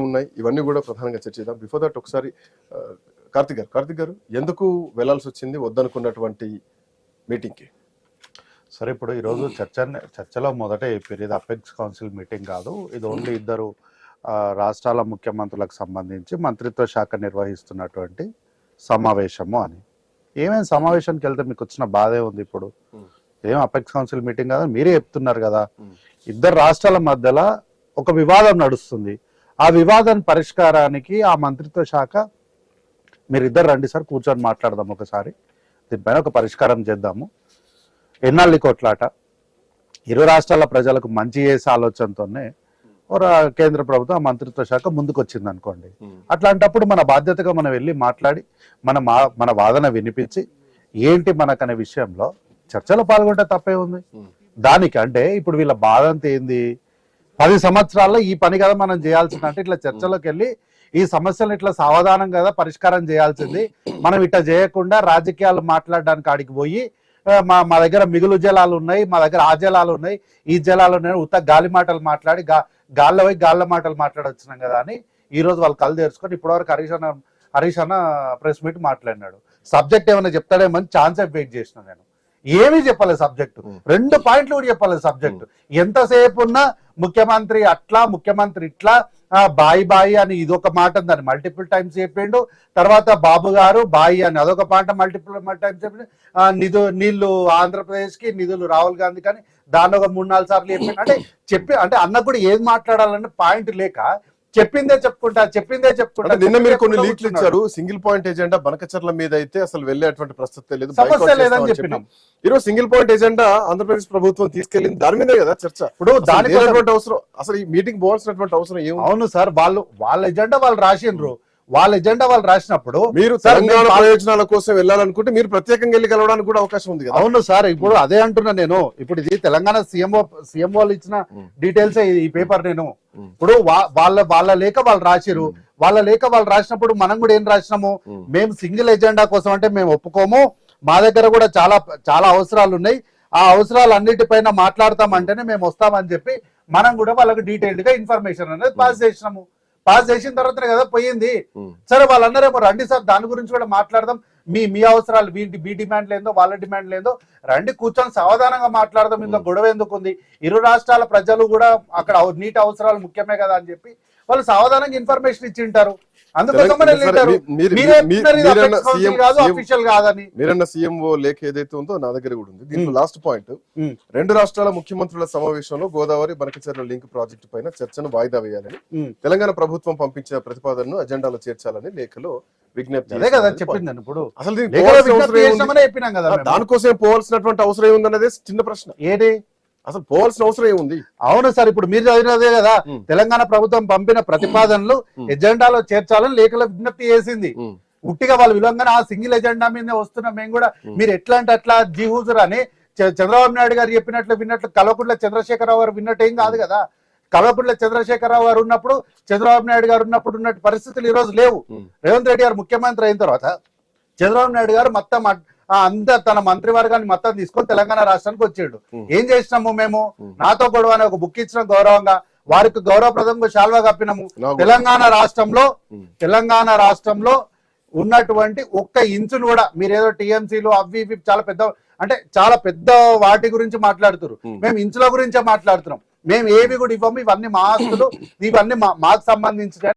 ఉన్నాయి, ఇవన్నీ కూడా ప్రధానంగా చర్చిద్దాం. బిఫోర్ దట్ ఒకసారి కార్తిక్ గారు ఎందుకు వెళ్లాల్సి వచ్చింది వద్దనుకున్నటువంటి మీటింగ్కి? సరే, ఇప్పుడు ఈరోజు చర్చలో మొదటే చెప్పారు, ఇది అపెక్స్ కౌన్సిల్ మీటింగ్ కాదు, ఇది ఓన్లీ ఇద్దరు రాష్ట్రాల ముఖ్యమంత్రులకు సంబంధించి మంత్రిత్వ శాఖ నిర్వహిస్తున్నటువంటి సమావేశము అని. ఏమేమి సమావేశానికి వెళ్తే మీకు వచ్చిన బాధే ఉంది? ఇప్పుడు ఏం అపెక్స్ కౌన్సిల్ మీటింగ్ కాదు మీరే చెప్తున్నారు కదా. ఇద్దరు రాష్ట్రాల మధ్యలో ఒక వివాదం నడుస్తుంది, ఆ వివాదం పరిష్కారానికి ఆ మంత్రిత్వ శాఖ మీరిద్దరు రండి సార్, కూర్చొని మాట్లాడదాం, ఒకసారి దీనిపైన ఒక పరిష్కారం చేద్దాము. ఎన్నాళ్ళి కొట్లాట, ఇరు రాష్ట్రాల ప్రజలకు మంచి చేసే ఆలోచనతోనే కేంద్ర ప్రభుత్వం మంత్రిత్వ శాఖ ముందుకు వచ్చింది అనుకోండి. అట్లాంటప్పుడు మన బాధ్యతగా మనం వెళ్ళి మాట్లాడి మన వాదన వినిపించి ఏంటి మనకనే విషయంలో చర్చలో పాల్గొంటే తప్పే ఉంది. దానికి అంటే ఇప్పుడు వీళ్ళ బాధ అంతా ఏంది, 10 సంవత్సరాల్లో ఈ పని కదా మనం చేయాల్సింది. అంటే ఇట్లా చర్చలోకి వెళ్ళి ఈ సమస్యలను ఇట్లా సావధానం కదా పరిష్కారం చేయాల్సింది, మనం ఇట్లా చేయకుండా రాజకీయాలు మాట్లాడడానికి ఆడికి పోయి మా దగ్గర మిగులు జలాలు ఉన్నాయి, మా దగ్గర ఆ జలాలు ఉన్నాయి, ఈ జలాలు ఉన్నాయి, ఉత్త గాలి మాటలు మాట్లాడి గాల్లో పోయి గాళ్ళ మాటలు మాట్లాడొచ్చినాం కదా అని ఈ రోజు వాళ్ళు కళ్ళు తెరుచుకొని ఇప్పటివరకు హరీష్ అన్న ప్రెస్ మీట్ మాట్లాడినాడు. సబ్జెక్ట్ ఏమైనా చెప్తాడేమని ఛాన్స్ వెయిట్ చేసిన నేను. ఏమీ చెప్పలేదు సబ్జెక్టు, 2 పాయింట్లు కూడా చెప్పలేదు సబ్జెక్టు. ఎంతసేపు ఉన్నా ముఖ్యమంత్రి అట్లా ముఖ్యమంత్రి ఇట్లా బాయి అని ఇదొక మాట దాన్ని మల్టిపుల్ టైమ్స్ చెప్పిండు. తర్వాత బాబు గారు బాయి అని అదొక మాట మల్టిపుల్ టైమ్స్ చెప్పిండు. నీళ్లు ఆంధ్రప్రదేశ్కి, నిధులు రాహుల్ గాంధీ కానీ దాన్ని ఒక 3-4 సార్లు చెప్పిండు. అంటే అన్న కూడా ఏం మాట్లాడాలన్న పాయింట్ లేక చెప్పిందే చెప్పుకుంటా. నిన్న మీరు కొన్ని లీక్లు ఇచ్చారు, సింగిల్ పాయింట్ ఎజెండా బనకచర్ల మీద అయితే అసలు వెళ్ళేటువంటి ప్రస్తుతం లేదు, సమస్య లేదని చెప్పినాం. ఈరోజు సింగిల్ పాయింట్ ఎజెండా ఆంధ్రప్రదేశ్ ప్రభుత్వం తీసుకెళ్ళింది, దాని మీదే కదా చర్చ. ఇప్పుడు దానికి అవసరం అసలు ఈ మీటింగ్ పోవాల్సినటువంటి అవసరం ఏమి? అవును సార్, వాళ్ళ ఎజెండా వాళ్ళు రాసిండ్రు, వాళ్ళ ఎజెండా వాళ్ళు రాసినప్పుడు మీరు తెలంగాణ ప్రయోజనాల కోసం వెళ్ళాలనుకుంటే మీరు ప్రత్యేకంగా వెళ్ళి కలవడానికి కూడా అవకాశం ఉంది కదా. అవును సార్, ఇప్పుడు అదే అంటున్నా నేను. ఇప్పుడు ఇది తెలంగాణ సీఎం వాళ్ళు ఇచ్చిన డీటెయిల్స్ ఈ పేపర్. నేను ఇప్పుడు వాళ్ళ లేఖ వాళ్ళు రాసిరు, వాళ్ళ లేఖ వాళ్ళు రాసినప్పుడు మనం కూడా ఏం రాసినాము, మేము సింగిల్ ఎజెండా కోసం అంటే మేము ఒప్పుకోము, మా దగ్గర కూడా చాలా అవసరాలు ఉన్నాయి, ఆ అవసరాలు అన్నిటిపైన మాట్లాడతామంటేనే మేము వస్తామని చెప్పి మనం కూడా వాళ్ళకి డీటెయిల్డ్ గా ఇన్ఫర్మేషన్ అనేది పాస్ చేసినాము. పాస్ చేసిన తర్వాతనే కదా పోయింది. సరే వాళ్ళందరేమో రండి సార్ దాని గురించి కూడా మాట్లాడదాం, మీ అవసరాలు మీ డిమాండ్ లేదో వాళ్ళ డిమాండ్ లేదో రండి కూర్చొని సావధానంగా మాట్లాడదాం, ఇందులో గొడవ ఎందుకు ఉంది, ఇరు రాష్ట్రాల ప్రజలు కూడా అక్కడ నీటి అవసరాలు ముఖ్యమే కదా అని చెప్పి వాళ్ళు సావధానంగా ఇన్ఫర్మేషన్ ఇచ్చింటారు. మీరన్న సీఎంఓ లేఖ ఏదైతే ఉందో నా దగ్గర కూడా ఉంది. దీంట్లో లాస్ట్ పాయింట్, 2 రాష్ట్రాల ముఖ్యమంత్రుల సమావేశంలో గోదావరి బనకచెర్ల లింక్ ప్రాజెక్టు పైన చర్చను వాయిదా వేయాలని తెలంగాణ ప్రభుత్వం పంపించిన ప్రతిపాదనను అజెండాలో చేర్చాలని లేఖలో విజ్ఞప్తి చెప్పిందని. ఇప్పుడు అసలు దానికోసం పోవాల్సినటువంటి అవసరం ఏముందన్నదే చిన్న ప్రశ్న. ఏది అసలు పోవాల్సిన అవసరం ఏముంది? అవును సార్, ఇప్పుడు మీరు చదివినదే కదా, తెలంగాణ ప్రభుత్వం పంపిన ప్రతిపాదనలు ఎజెండాలో చేర్చాలని లేఖలో విజ్ఞప్తి చేసింది. ఉట్టిగా వాళ్ళు విలువంగానే ఆ సింగిల్ ఎజెండా మీదే వస్తున్నాం మేము కూడా, మీరు ఎట్లా అంటే అట్లా జీహూజర్ అని చంద్రబాబు నాయుడు గారు చెప్పినట్లు విన్నట్లు కల్వకుంట్ల చంద్రశేఖరరావు గారు విన్నట్టు ఏం కాదు కదా. కల్వకుంట్ల చంద్రశేఖరరావు గారు ఉన్నప్పుడు, చంద్రబాబు నాయుడు గారు ఉన్నప్పుడు ఉన్నట్టు పరిస్థితులు ఈ రోజు లేవు. రేవంత్ రెడ్డి గారు ముఖ్యమంత్రి అయిన తర్వాత చంద్రబాబు నాయుడు గారు మొత్తం అంతా తన మంత్రివర్గాన్ని మొత్తం తీసుకొని తెలంగాణ రాష్ట్రానికి వచ్చాడు. ఏం చేసినాము మేము, నాతో గొడవ అనే ఒక బుక్ ఇచ్చిన గౌరవంగా వారికి గౌరవప్రదంగా శాల్వా కప్పినాము. తెలంగాణ రాష్ట్రంలో ఉన్నటువంటి ఒక్క ఇంచును కూడా మీరేదో టీఎంసీలు అవి ఇవి చాలా పెద్ద వాటి గురించి మాట్లాడుతున్నారు, మేము ఇంచుల గురించే మాట్లాడుతున్నాం. మేము ఏవి కూడా ఇవ్వము, ఇవన్నీ మా ఆస్తులు, ఇవన్నీ మాకు సంబంధించిన